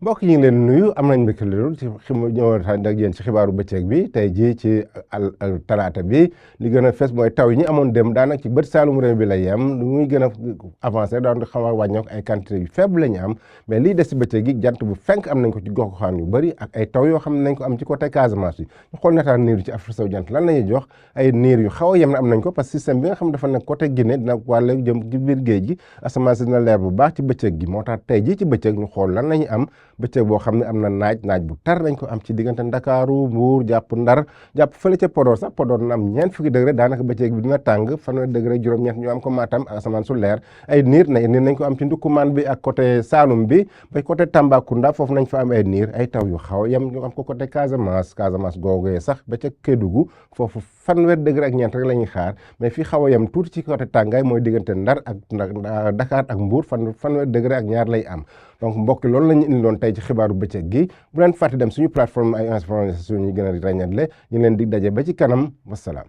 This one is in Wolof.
mbokk yi ngi leen nuyu am nañ mbégte lool ci ñëwaat ak yéen ci xibaaru bëccëg bi tey jii ci talaata bi li gën a fes mooy taw yi ñu amoon dem daanaka ci bët saalum réew bi la yem lu muy gën a avancé daan xaw a wàññeeku ay quantité yu faible la ñu am mais lii des ci bëccëg gi jant bu fenk am nañ ko ci gox-goxaan yu bëri ak ay taw yoo xam ne nañ ko am ci côté Casamance yi ñu xool nataan niir yi ci Afrique sowu jant lan la ñuy jox ay niir yu xaw a yem na am nañ ko parce que système bi nga xam dafa nekk côté Guinée dina wàlle jëm ci biir géej gi asamaan si dina leer bu baax ci bëccëg gi moo tax tey jii ci bëccëg ñu xool lan la ñu am bëccëg boo xam ne am na naaj bu tar lañ ko am ci diggante Ndakaaru Mbuur jàpp Ndar jàpp fële ca Podor sax Podor na am ñeent fukki degré daanaka bëccëg bi dina tàng fanweeri degré juróom-ñeent ñu am ko Matam ak asamaan su leer ay niir nañ ko am ci Ndoukoumane bi ak côté Saloum bi ba côté Tambacounda foofu nañ fa am ay niir ay taw yu xaw yem ñu am ko côté Casamance googee sax ba ca Kédougou foofu fanweeri degré ak ñeent rek la ñuy xaar mais fii xaw a yem tuuti ci côté tàngaay mooy diggante Ndar ak Dakar ak Mbuur fanweeri degré ak ñaar lay am donc mbokk loolu la ñu indi loon tey ci xibaaru bëccëg gi bu leen fàtte dem suñu plateforme ay information ñu gën a ràññatle ñu leen di daje ba ci kanam wasalaam